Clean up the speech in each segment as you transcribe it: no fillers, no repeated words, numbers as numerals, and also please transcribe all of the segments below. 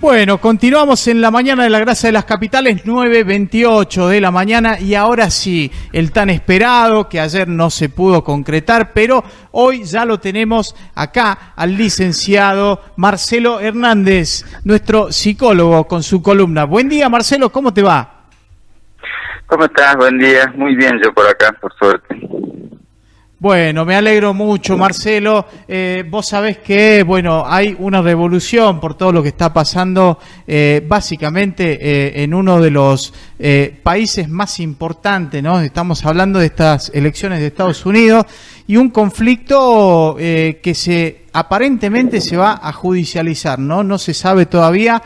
Bueno, continuamos en la mañana de la Grasa de las Capitales, 9:28 de la mañana, y ahora sí, el tan esperado, que ayer no se pudo concretar, pero hoy ya lo tenemos acá al licenciado Marcelo Hernández, nuestro psicólogo, con su columna. Buen día, Marcelo, ¿cómo te va? ¿Cómo estás? Buen día. Muy bien, yo por acá, por suerte. Bueno, me alegro mucho, Marcelo. Vos sabés que, bueno, hay una revolución por todo lo que está pasando, básicamente en uno de los países más importantes, ¿no? Estamos hablando de estas elecciones de Estados Unidos y un conflicto que aparentemente se va a judicializar, ¿no? No se sabe todavía,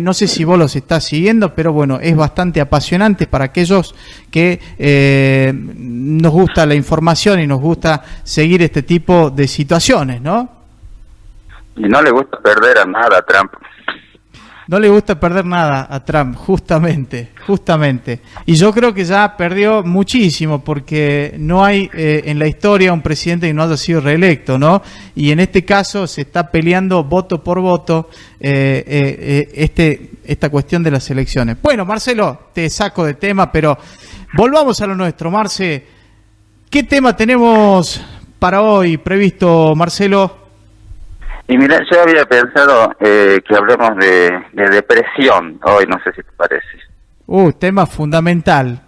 no sé si vos los estás siguiendo, pero bueno, es bastante apasionante para aquellos que nos gusta la información y nos gusta seguir este tipo de situaciones, ¿no? Y no le gusta perder a nada a Trump. No le gusta perder nada a Trump, justamente. Y yo creo que ya perdió muchísimo, porque no hay en la historia un presidente que no haya sido reelecto, ¿no? Y en este caso se está peleando voto por voto esta cuestión de las elecciones. Bueno, Marcelo, te saco de tema, pero volvamos a lo nuestro. Marce, ¿qué tema tenemos para hoy previsto, Marcelo? Y mira, yo había pensado que hablemos de depresión hoy, no sé si te parece. Tema fundamental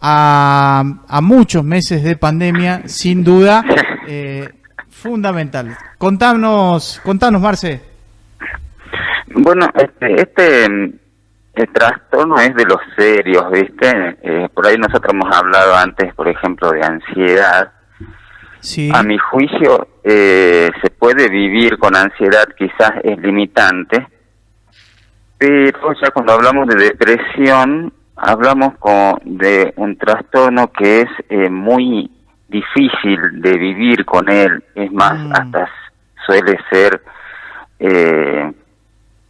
a muchos meses de pandemia, sin duda, fundamental. Contanos, Marce. Bueno, el trastorno es de los serios, ¿viste? Por ahí nosotros hemos hablado antes, por ejemplo, de ansiedad. Sí. A mi juicio, se puede vivir con ansiedad, quizás es limitante, pero ya cuando hablamos de depresión, hablamos de un trastorno que es muy difícil de vivir con él. Es más, hasta suele ser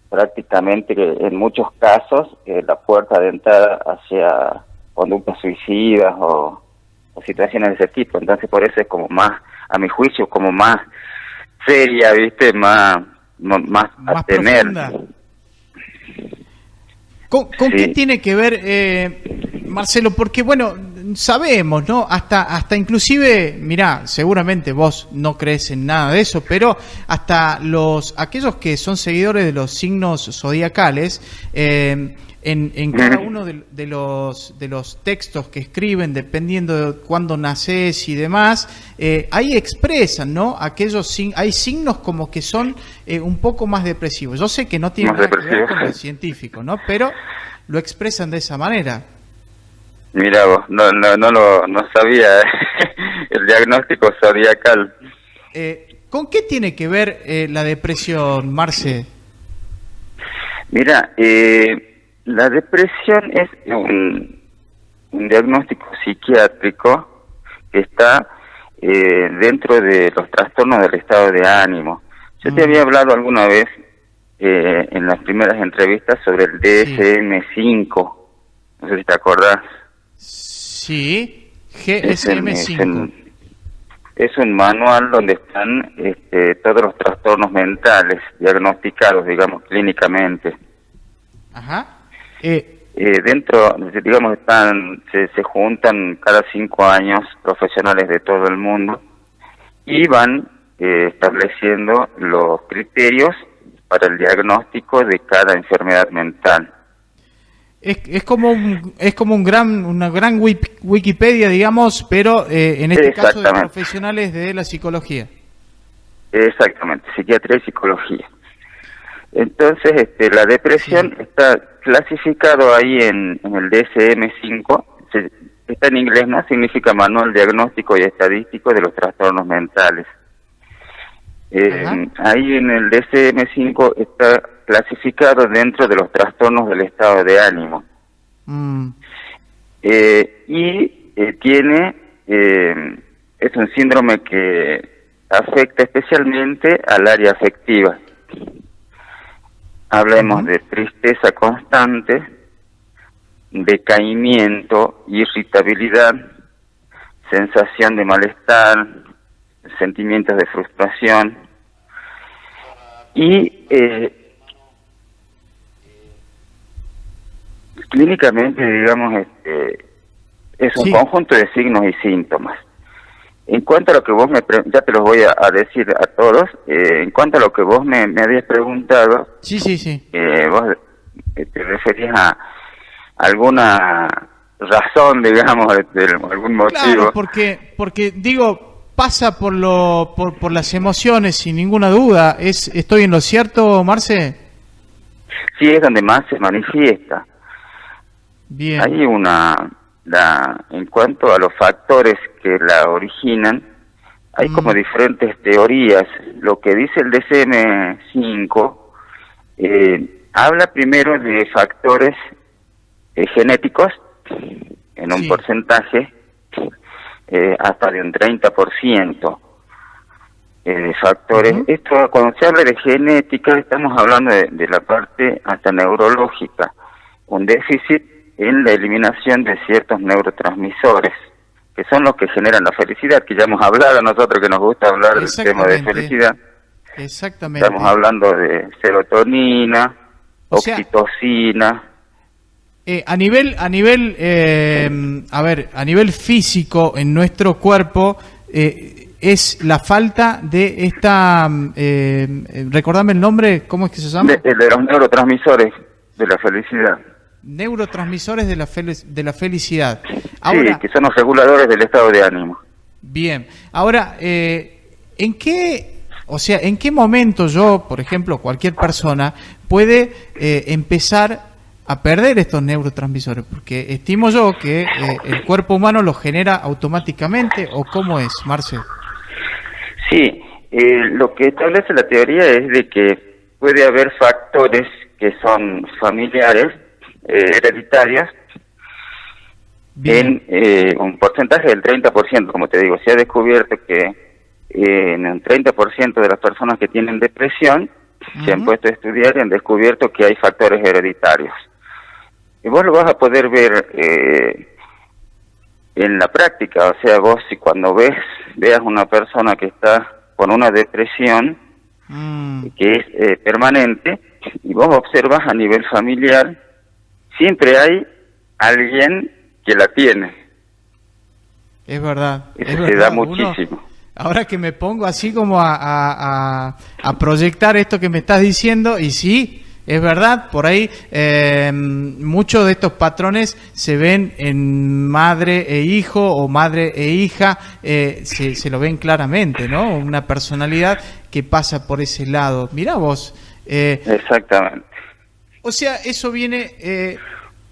prácticamente, en muchos casos, la puerta de entrada hacia conductas suicidas o situaciones de ese tipo. Entonces por eso es como más, a mi juicio, como más seria, ¿viste? Más a temer. Profunda. ¿Con Sí. qué tiene que ver, Marcelo? Porque, bueno, sabemos, ¿no? Hasta inclusive, mirá, seguramente vos no crees en nada de eso, pero hasta aquellos que son seguidores de los signos zodiacales, en cada uno de los textos que escriben, dependiendo de cuándo nacés y demás, ahí expresan, ¿no? Hay signos como que son un poco más depresivos. Yo sé que no tiene nada que ver con lo científico, ¿no? Pero lo expresan de esa manera. Mira vos, no sabía el diagnóstico zodiacal. ¿Con qué tiene que ver la depresión, Marce? Mira, la depresión es un diagnóstico psiquiátrico que está dentro de los trastornos del estado de ánimo. Yo te había hablado alguna vez en las primeras entrevistas sobre el DSM-5, no sé si te acordás. Sí, GSM-5. Es un manual donde están todos los trastornos mentales diagnosticados, digamos, clínicamente. Ajá. Dentro, digamos, se juntan cada 5 años profesionales de todo el mundo y van estableciendo los criterios para el diagnóstico de cada enfermedad mental. Es como una gran Wikipedia, digamos, pero en este caso de profesionales de la psicología. Exactamente, psiquiatría y psicología. Entonces, la depresión está clasificado ahí en el DSM-5, está en inglés, ¿no? Significa Manual Diagnóstico y Estadístico de los Trastornos Mentales. Ahí en el DSM-5 está clasificado dentro de los trastornos del estado de ánimo. Es un síndrome que afecta especialmente al área afectiva. Hablemos de tristeza constante, decaimiento, irritabilidad, sensación de malestar, sentimientos de frustración y clínicamente, digamos, es un Sí, conjunto de signos y síntomas. En cuanto a lo que vos ya te los voy a decir a todos, en cuanto a lo que vos me habías preguntado, sí, sí, sí. vos te referís a alguna razón, digamos, de algún Claro, motivo. porque digo, pasa por las emociones sin ninguna duda. ¿Estoy en lo cierto, Marce? Sí, es donde más se manifiesta. Bien. Hay en cuanto a los factores que la originan, hay como diferentes teorías. Lo que dice el DSM-5 habla primero de factores genéticos en un Sí. porcentaje hasta de un 30% de factores. Ujú. Esto, cuando se habla de genética, estamos hablando de la parte hasta neurológica, un déficit en la eliminación de ciertos neurotransmisores, que son los que generan la felicidad, que ya hemos hablado nosotros, que nos gusta hablar del tema de Exactamente. felicidad. Exactamente. Estamos hablando de serotonina, O sea, oxitocina. a nivel físico en nuestro cuerpo, es la falta de esta, recordame el nombre, ¿cómo es que se llama? De los neurotransmisores de la felicidad. Neurotransmisores de la felicidad. Ahora, Sí, que son los reguladores del estado de ánimo. bien. Ahora, ¿en qué momento yo, por ejemplo, cualquier persona puede empezar a perder estos neurotransmisores? Porque estimo yo que el cuerpo humano los genera automáticamente, ¿o cómo es, Marce? Sí, lo que establece la teoría es de que puede haber factores que son familiares, hereditarios, Bien. en un porcentaje del 30%, como te digo. Se ha descubierto que en un 30% de las personas que tienen depresión, se han Ujú. puesto a estudiar y han descubierto que hay factores hereditarios. Y vos lo vas a poder ver en la práctica, o sea, vos si cuando veas una persona que está con una depresión que es permanente, y vos observas a nivel familiar, siempre hay alguien que la tiene. Es verdad. Eso Es se verdad. da muchísimo. Ahora que me pongo así como a proyectar esto que me estás diciendo, y sí, es verdad, por ahí muchos de estos patrones se ven en madre e hijo o madre e hija, se lo ven claramente, ¿no? Una personalidad que pasa por ese lado. Mirá vos. Exactamente. O sea, eso viene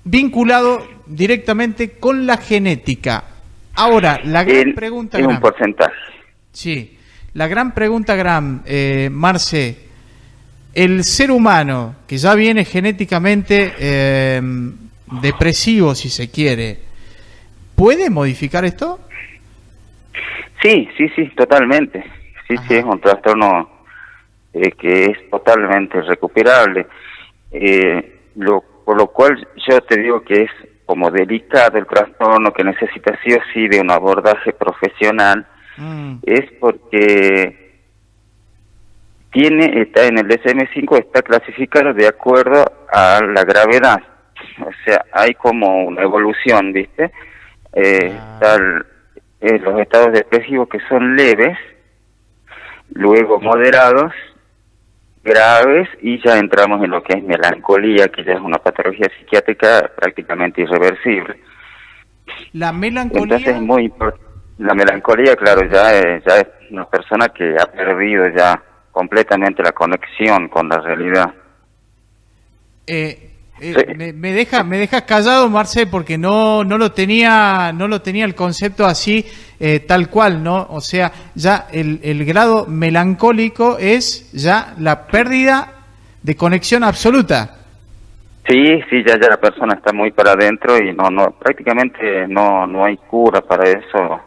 vinculado directamente con la genética. Ahora, la gran pregunta, En un Gram. porcentaje. Sí, la gran pregunta, Gram, Marce, el ser humano, que ya viene genéticamente depresivo, si se quiere, ¿puede modificar esto? Sí, totalmente. Sí, Ajá. es un trastorno que es totalmente recuperable. Por lo cual yo te digo que es como delicado el trastorno, que necesita sí o sí de un abordaje profesional, es porque está en el DSM-5, está clasificado de acuerdo a la gravedad. O sea, hay como una evolución, ¿viste? Están los estados depresivos que son leves, luego moderados, graves, y ya entramos en lo que es melancolía, que ya es una patología psiquiátrica prácticamente irreversible. La melancolía. Entonces es muy importante. La melancolía, claro, ya es una persona que ha perdido ya completamente la conexión con la realidad. Sí. Me dejas callado, Marce, porque no lo tenía el concepto así tal cual, ¿no? O sea, ya el grado melancólico es ya la pérdida de conexión absoluta. Sí, ya la persona está muy para adentro y prácticamente no hay cura para eso.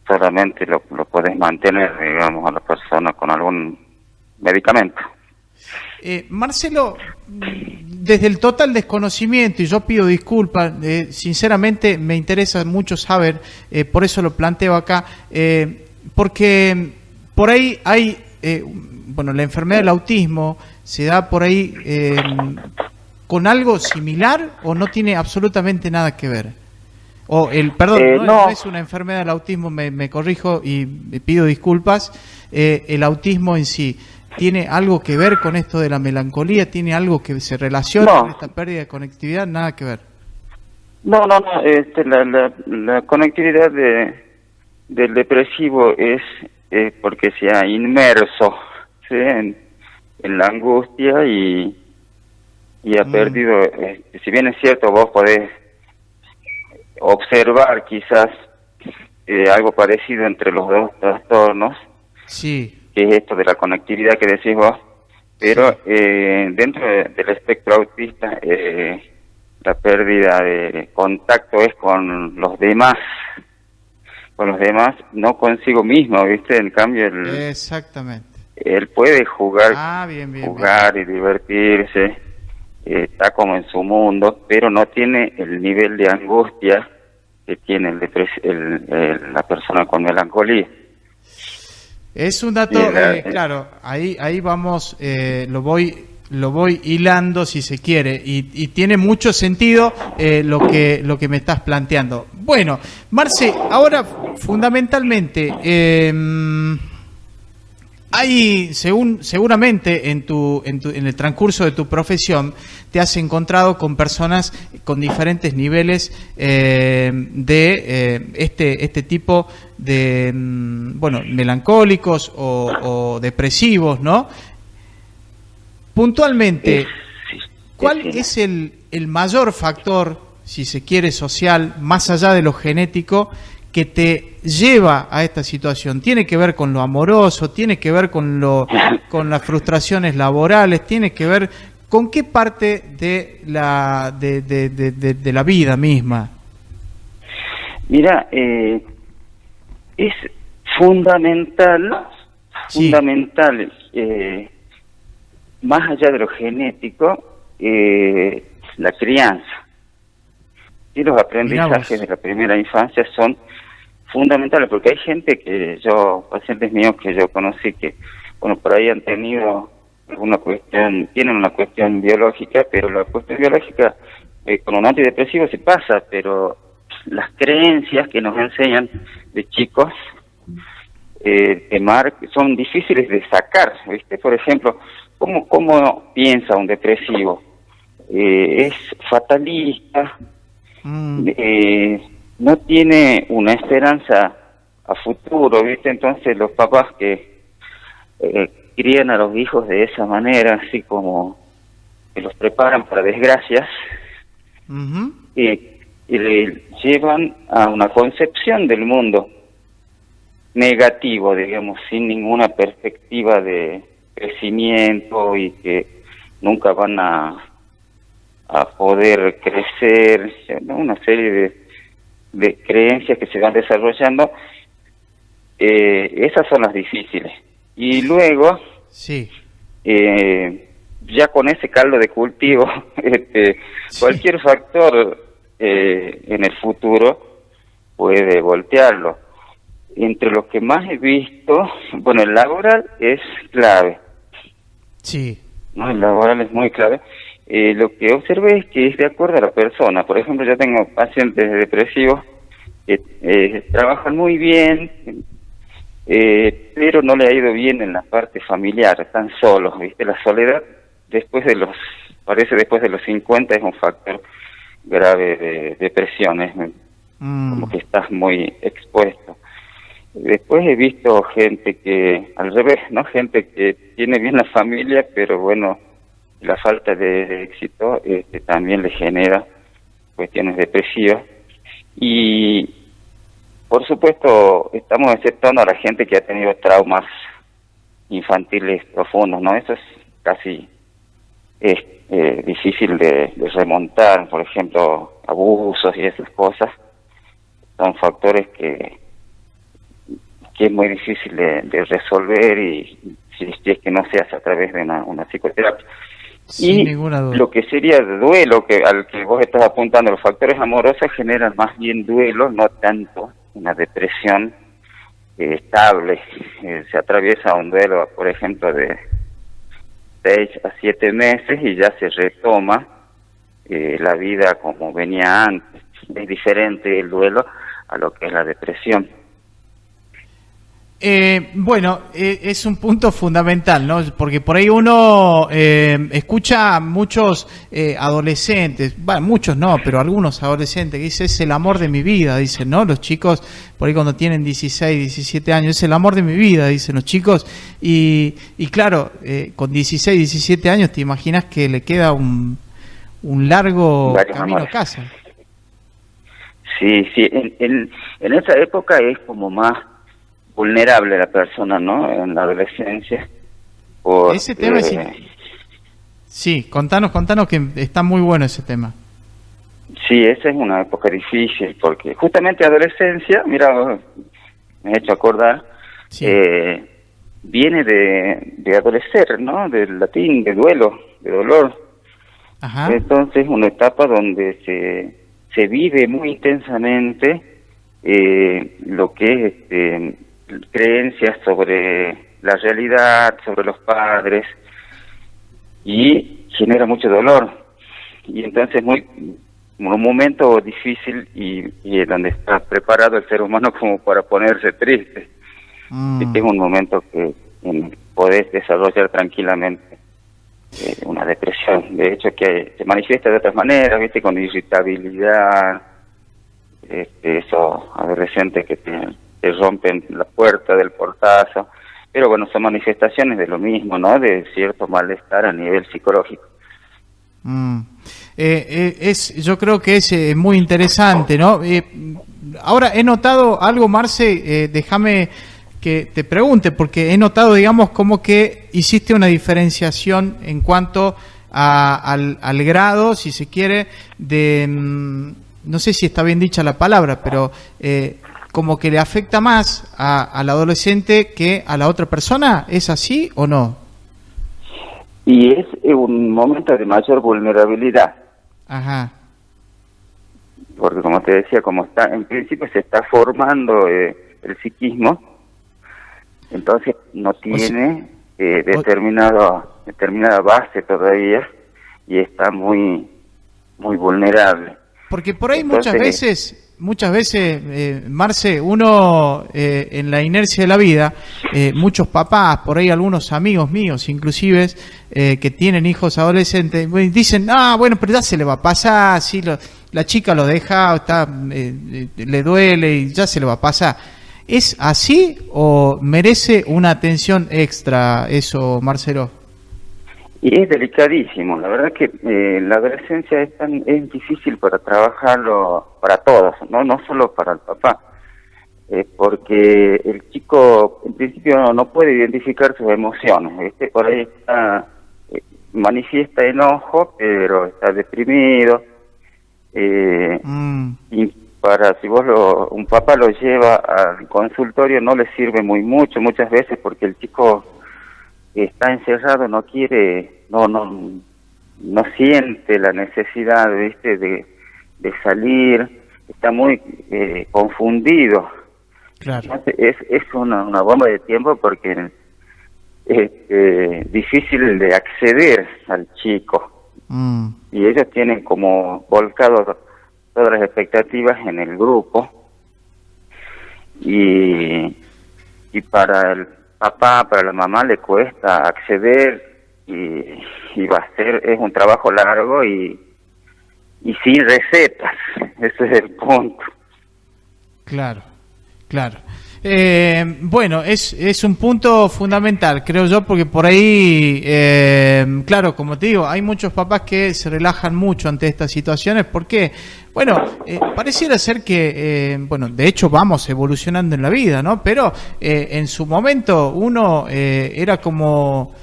Solamente lo puedes mantener, digamos, a la persona con algún medicamento. Marcelo, desde el total desconocimiento, y yo pido disculpas, sinceramente me interesa mucho saber, por eso lo planteo acá, porque por ahí hay bueno, la enfermedad del autismo se da por ahí con algo similar o no tiene absolutamente nada que ver. O perdón, no es una enfermedad del autismo, me corrijo y me pido disculpas. El autismo en sí, ¿tiene algo que ver con esto de la melancolía? ¿Tiene algo que se relaciona con esta pérdida de conectividad? Nada que ver. No. La conectividad del depresivo es porque se ha inmerso, ¿sí? en la angustia y ha perdido. Si bien es cierto, vos podés observar quizás algo parecido entre los dos trastornos, sí, que es esto de la conectividad que decís vos, pero sí. Dentro del espectro autista, la pérdida de contacto es con los demás, no consigo mismo, ¿viste? En cambio, Exactamente. él puede jugar, Bien. y divertirse, está como en su mundo, pero no tiene el nivel de angustia que tiene la persona con melancolía. Es un dato, claro, ahí vamos, lo voy hilando si se quiere, y tiene mucho sentido lo que me estás planteando. Bueno, Marce, ahora fundamentalmente hay, seguramente en el transcurso de tu profesión te has encontrado con personas con diferentes niveles de este tipo de melancólicos o depresivos, ¿no? Puntualmente, ¿cuál es el mayor factor, si se quiere, social, más allá de lo genético, que te lleva a esta situación? ¿Tiene que ver con lo amoroso? ¿Tiene que ver con las frustraciones laborales? ¿Tiene que ver con qué parte de la vida misma? Mira, es fundamental, más allá de lo genético, la crianza. Y los aprendizajes de la primera infancia son fundamentales, porque hay gente pacientes míos que yo conocí que, por ahí han tenido tienen una cuestión biológica, pero la cuestión biológica con un antidepresivo se pasa, pero las creencias que nos enseñan de chicos son difíciles de sacar, ¿viste? Por ejemplo, ¿cómo piensa un depresivo? Es fatalista, no tiene una esperanza a futuro, ¿viste? Entonces los papás que crían a los hijos de esa manera, así como que los preparan para desgracias, y le llevan a una concepción del mundo negativo, digamos, sin ninguna perspectiva de crecimiento y que nunca van a poder crecer, ¿no? Una serie de creencias que se van desarrollando. Esas son las difíciles. Y luego, ya con ese caldo de cultivo, cualquier factor en el futuro puede voltearlo. Entre los que más he visto, el laboral es clave. Sí. ¿No? El laboral es muy clave. Lo que observé es que es de acuerdo a la persona. Por ejemplo, yo tengo pacientes depresivos que trabajan muy bien, pero no le ha ido bien en la parte familiar, están solos, ¿viste? La soledad después de los 50 es un factor grave de depresiones, como que estás muy expuesto. Después he visto gente que, al revés, ¿no? Gente que tiene bien la familia, pero la falta de éxito también le genera cuestiones depresivas. Y, por supuesto, estamos exceptuando a la gente que ha tenido traumas infantiles profundos, ¿no? Eso es casi difícil de remontar. Por ejemplo, abusos y esas cosas son factores que es muy difícil de resolver, y si es que no se hace a través de una psicoterapia. Sin ninguna duda. Lo que sería duelo, al que vos estás apuntando, los factores amorosos generan más bien duelo, no tanto una depresión estable. Se atraviesa un duelo, por ejemplo, de 6 a 7 meses y ya se retoma la vida como venía antes. Es diferente el duelo a lo que es la depresión. Bueno, es un punto fundamental, ¿no? Porque por ahí uno escucha a muchos adolescentes, bueno, muchos no, pero algunos adolescentes que dicen, es el amor de mi vida, dicen, ¿no? Los chicos, por ahí cuando tienen 16, 17 años, es el amor de mi vida, dicen los chicos, y claro, con 16, 17 años te imaginas que le queda un largo camino a casa. Sí, en esa época es como más vulnerable la persona, ¿no? En la adolescencia. Ese tema sí, contanos que está muy bueno ese tema. Sí, esa es una época difícil, porque justamente adolescencia, mira, me he hecho acordar, sí. Viene de adolecer, ¿no? Del latín, de duelo, de dolor. Ajá. Entonces, una etapa donde se vive muy intensamente lo que es creencias sobre la realidad, sobre los padres, y genera mucho dolor. Y entonces un momento difícil y donde está preparado el ser humano como para ponerse triste. Este es un momento que podés desarrollar tranquilamente una depresión. De hecho, que se manifiesta de otras maneras, ¿viste? Con irritabilidad, esos adolescentes que te rompen la puerta del portazo, pero bueno, son manifestaciones de lo mismo, ¿no? De cierto malestar a nivel psicológico. Yo creo que es muy interesante, ¿no? Ahora he notado algo, Marce, déjame que te pregunte, porque he notado, digamos, como que hiciste una diferenciación en cuanto al grado, si se quiere, de, no sé si está bien dicha la palabra, pero como que le afecta más al adolescente que a la otra persona. ¿Es así o no? Y es un momento de mayor vulnerabilidad. Ajá. Porque como te decía, como está, en principio se está formando el psiquismo, entonces no tiene determinada base todavía y está muy vulnerable. Porque por ahí entonces, muchas veces, Marce, uno en la inercia de la vida, muchos papás, por ahí algunos amigos míos inclusive, que tienen hijos adolescentes, dicen, bueno, pero ya se le va a pasar, si la chica lo deja, le duele y ya se le va a pasar. ¿Es así o merece una atención extra eso, Marcelo? Y es delicadísimo, la verdad que la adolescencia es difícil para trabajarlo para todos, no solo para el papá, porque el chico en principio no puede identificar sus emociones, ¿viste? Por ahí manifiesta enojo, pero está deprimido, y si un papá lo lleva al consultorio no le sirve mucho muchas veces, porque el chico está encerrado, no quiere, no siente la necesidad, ¿viste? de salir, está muy confundido. Claro. Entonces, es una bomba de tiempo, porque es difícil de acceder al chico. Y ellos tienen como volcado todas las expectativas en el grupo, y para el papá, para la mamá le cuesta acceder, y es un trabajo largo y sin recetas. Ese es el punto. Claro. Bueno, es un punto fundamental, creo yo, porque por ahí, claro, como te digo, hay muchos papás que se relajan mucho ante estas situaciones, porque, bueno, pareciera ser que, de hecho vamos evolucionando en la vida, ¿no? Pero en su momento uno era como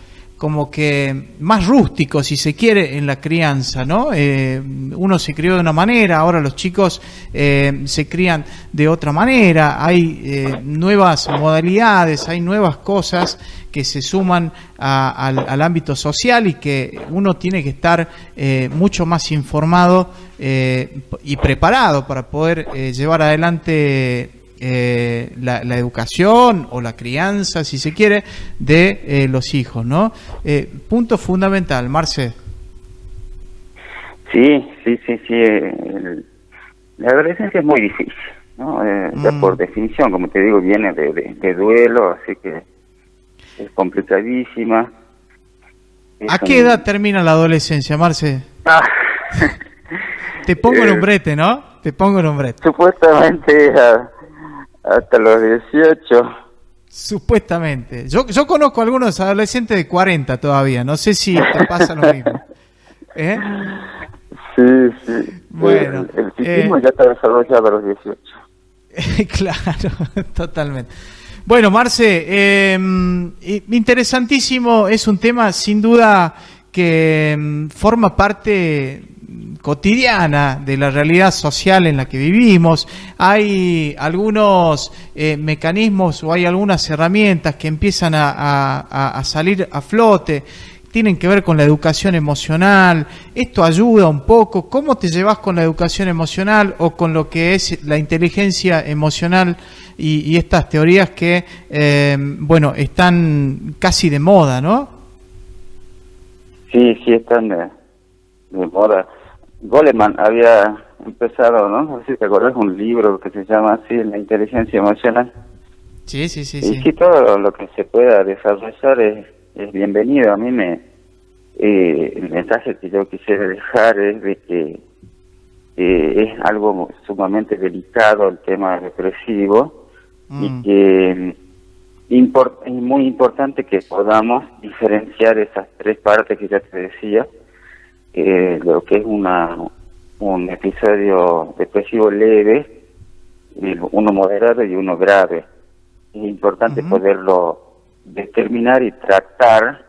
que más rústico, si se quiere, en la crianza, ¿no? Uno se crió de una manera, ahora los chicos se crían de otra manera, hay nuevas modalidades, hay nuevas cosas que se suman al ámbito social, y que uno tiene que estar mucho más informado y preparado para poder llevar adelante la educación o la crianza, si se quiere, de los hijos, ¿no? Punto fundamental, Marce. Sí. La adolescencia es muy difícil, ¿no? Ya por definición, como te digo, viene de duelo, así que es complicadísima. ¿A qué edad termina la adolescencia, Marce? Te pongo en un brete, ¿no? Te pongo en un brete. Supuestamente hasta los 18. Supuestamente. Yo conozco algunos adolescentes de 40 todavía. No sé si te pasa lo mismo. Sí. Bueno. El psiquismo ya está desarrollado a los 18. Claro, totalmente. Bueno, Marce, interesantísimo. Es un tema sin duda que forma parte cotidiana de la realidad social en la que vivimos. Hay algunos mecanismos o hay algunas herramientas que empiezan a salir a flote, tienen que ver con la educación emocional. Esto ayuda un poco. ¿Cómo te llevas con la educación emocional o con lo que es la inteligencia emocional y estas teorías que, están casi de moda, ¿no? Sí, están de moda. Goleman había empezado, ¿no sé si te acuerdas, un libro que se llama así, La inteligencia emocional. Sí. Y sí, todo lo que se pueda desarrollar es bienvenido. A mí el mensaje que yo quisiera dejar es de que es algo sumamente delicado el tema depresivo y que es muy importante que podamos diferenciar esas tres partes que ya te decía, lo que es un episodio depresivo leve, uno moderado y uno grave. Es importante poderlo determinar y tratar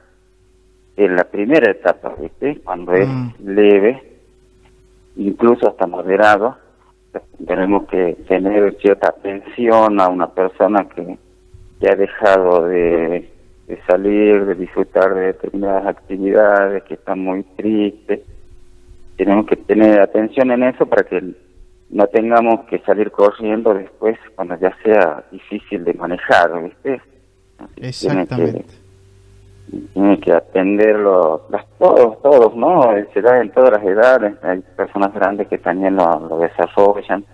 en la primera etapa, ¿viste? Cuando es leve, incluso hasta moderado, tenemos que tener cierta atención a una persona que ha dejado de salir, de disfrutar de determinadas actividades, que está muy triste. Tenemos que tener atención en eso para que no tengamos que salir corriendo después cuando ya sea difícil de manejar, ¿viste? Exactamente. Tiene que atenderlo todos, ¿no? Se da en todas las edades. Hay personas grandes que también lo desarrollan.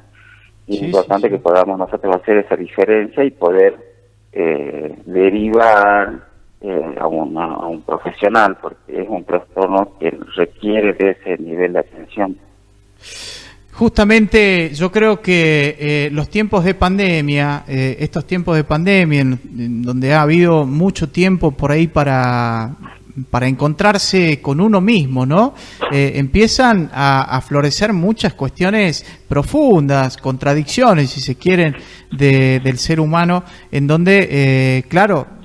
Es importante que podamos nosotros hacer esa diferencia y poder derivar a un profesional, porque es un trastorno que requiere de ese nivel de atención. Justamente yo creo que los tiempos de pandemia, estos tiempos de pandemia en donde ha habido mucho tiempo por ahí para encontrarse con uno mismo, ¿no? Empiezan a florecer muchas cuestiones profundas, contradicciones, si se quieren, del ser humano, en donde, claro,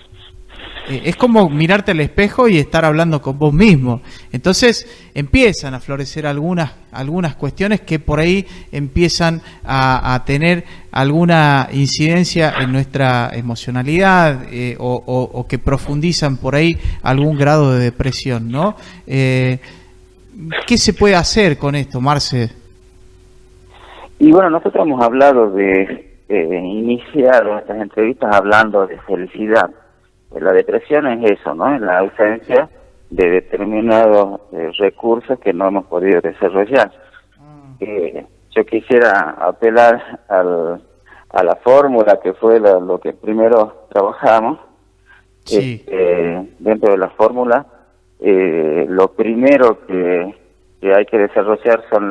es como mirarte al espejo y estar hablando con vos mismo. Entonces empiezan a florecer algunas cuestiones que por ahí empiezan a tener alguna incidencia en nuestra emocionalidad o que profundizan por ahí algún grado de depresión, ¿no? ¿Qué se puede hacer con esto, Marce? Y bueno, nosotros hemos hablado iniciar estas entrevistas hablando de felicidad. La depresión es eso, ¿no? Es la ausencia de determinados recursos que no hemos podido desarrollar. Yo quisiera apelar a la fórmula que fue lo que primero trabajamos. Sí. Dentro de la fórmula, lo primero que hay que desarrollar son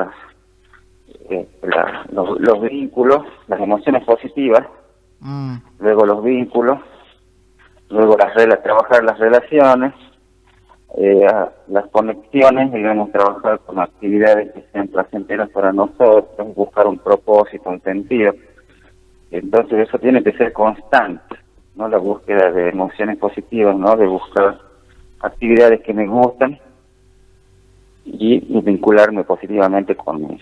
los vínculos, las emociones positivas, luego los vínculos, luego trabajar las relaciones, las conexiones, digamos, trabajar con actividades que sean placenteras para nosotros, buscar un propósito, un sentido. Entonces eso tiene que ser constante, ¿no? La búsqueda de emociones positivas, ¿no? De buscar actividades que me gustan y vincularme positivamente con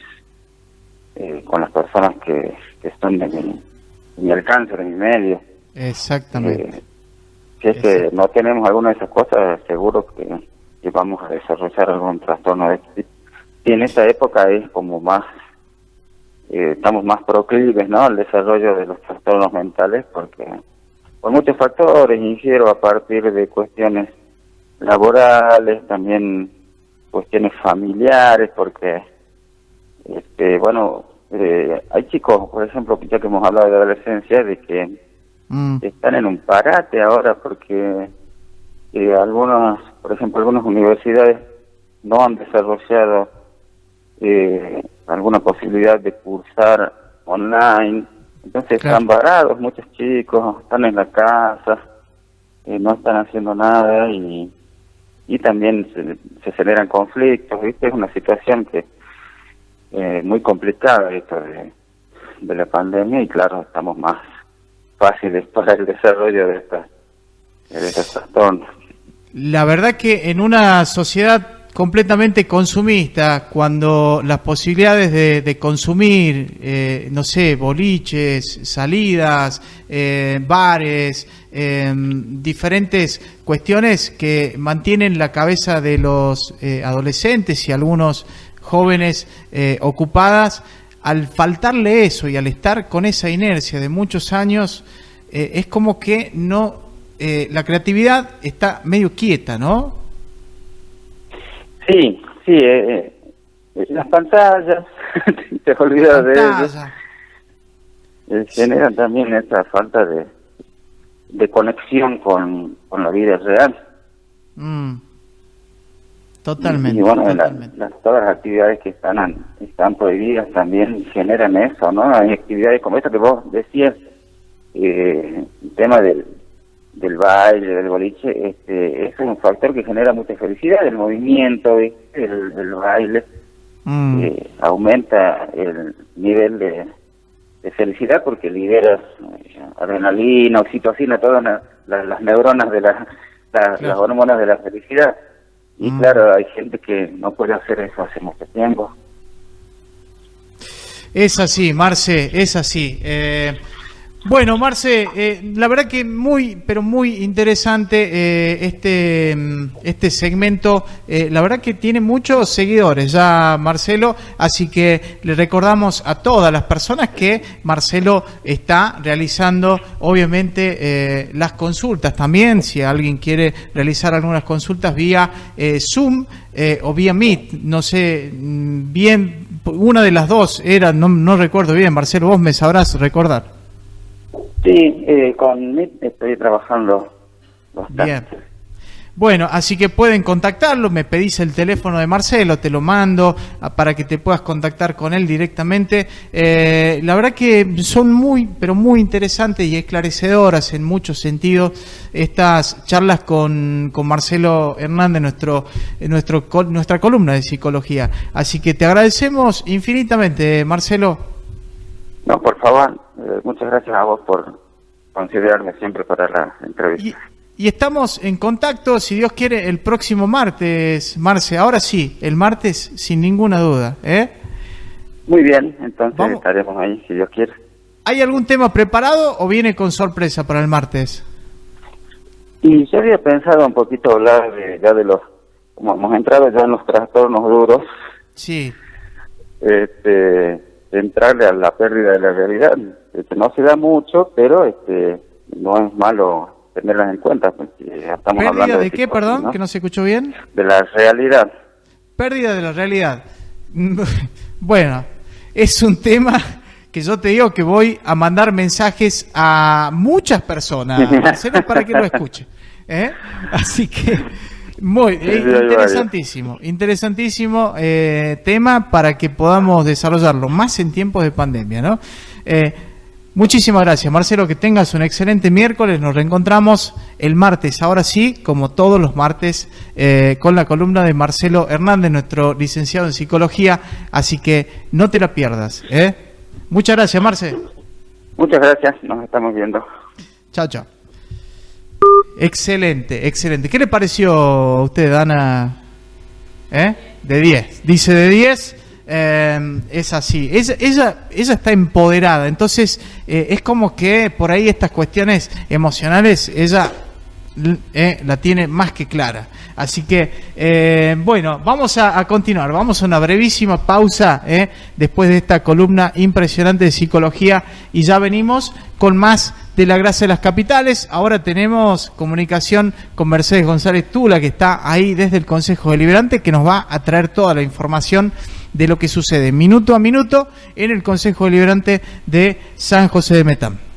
las personas que son de mi alcance, de mi medio. Exactamente. Si es que no tenemos alguna de esas cosas, seguro que vamos a desarrollar algún trastorno de este tipo. Y en esta época es como más estamos más proclives, ¿no?, al desarrollo de los trastornos mentales, porque por muchos factores, infiero, a partir de cuestiones laborales, también cuestiones familiares, porque hay chicos, por ejemplo, ya que hemos hablado de adolescencia, de que están en un parate ahora porque algunas universidades no han desarrollado alguna posibilidad de cursar online, entonces Claro. están varados, muchos chicos están en la casa, no están haciendo nada y también se generan conflictos, ¿viste? Es una situación que muy complicada esto de la pandemia, y claro, estamos más fáciles para el desarrollo de estos trastornos. La verdad que en una sociedad completamente consumista, cuando las posibilidades de consumir, no sé, boliches, salidas, bares, diferentes cuestiones que mantienen la cabeza de los adolescentes y algunos jóvenes ocupadas, al faltarle eso y al estar con esa inercia de muchos años, es como que no, la creatividad está medio quieta, ¿no? Sí, las pantallas, te olvidas de ello, generan también esa falta de conexión con la vida real. Totalmente. Y bueno, totalmente. todas las actividades que están prohibidas también generan eso, ¿no? Hay actividades como esta que vos decías, el tema del baile, del boliche, es un factor que genera mucha felicidad, el movimiento, ¿viste? El baile aumenta el nivel de felicidad porque libera adrenalina, oxitocina, todas las neuronas de las hormonas de la felicidad. Y claro, hay gente que no puede hacer eso hace mucho tiempo. Es así, Marce, es así. Bueno, Marce, la verdad que pero muy interesante este segmento. La verdad que tiene muchos seguidores ya, Marcelo, así que le recordamos a todas las personas que Marcelo está realizando, obviamente, las consultas también, si alguien quiere realizar algunas consultas vía Zoom o vía Meet, no sé bien, una de las dos era, no recuerdo bien, Marcelo, vos me sabrás recordar. Sí, con Meet estoy trabajando bastante. Bien. Bueno, así que pueden contactarlo, me pedís el teléfono de Marcelo, te lo mando para que te puedas contactar con él directamente. La verdad que son pero muy interesantes y esclarecedoras en muchos sentidos estas charlas con Marcelo Hernández, nuestra columna de psicología. Así que te agradecemos infinitamente, Marcelo. No, por favor, muchas gracias a vos por considerarme siempre para la entrevista. Y estamos en contacto, si Dios quiere, el próximo martes, Marce. Ahora sí, el martes sin ninguna duda, ¿eh? Muy bien, entonces estaremos ahí, si Dios quiere. ¿Hay algún tema preparado o viene con sorpresa para el martes? Y yo había pensado un poquito hablar como hemos entrado ya en los trastornos duros. Sí. Entrarle a la pérdida de la realidad, no se da mucho, pero no es malo tenerlas en cuenta. Estamos ¿Pérdida de qué, psicosis, perdón? ¿no? ¿Que no se escuchó bien? De la realidad. Pérdida de la realidad. Bueno, es un tema que yo te digo que voy a mandar mensajes a muchas personas, Marcelo, para que lo escuche. Así que interesantísimo tema para que podamos desarrollarlo más en tiempos de pandemia, ¿no? Muchísimas gracias, Marcelo, que tengas un excelente miércoles. Nos reencontramos el martes, ahora sí, como todos los martes, con la columna de Marcelo Hernández, nuestro licenciado en psicología, así que no te la pierdas, ¿eh? Muchas gracias, Marce. Muchas gracias, nos estamos viendo. Chao, chao. Excelente, excelente. ¿Qué le pareció a usted, Ana? De 10. Dice de 10. Es así. Ella está empoderada. Entonces, es como que por ahí estas cuestiones emocionales, ella la tiene más que clara. Así que, bueno, vamos a continuar. Vamos a una brevísima pausa después de esta columna impresionante de psicología y ya venimos con más de La Grasa de las Capitales. Ahora tenemos comunicación con Mercedes González Tula, que está ahí desde el Consejo Deliberante, que nos va a traer toda la información de lo que sucede minuto a minuto en el Consejo Deliberante de San José de Metán.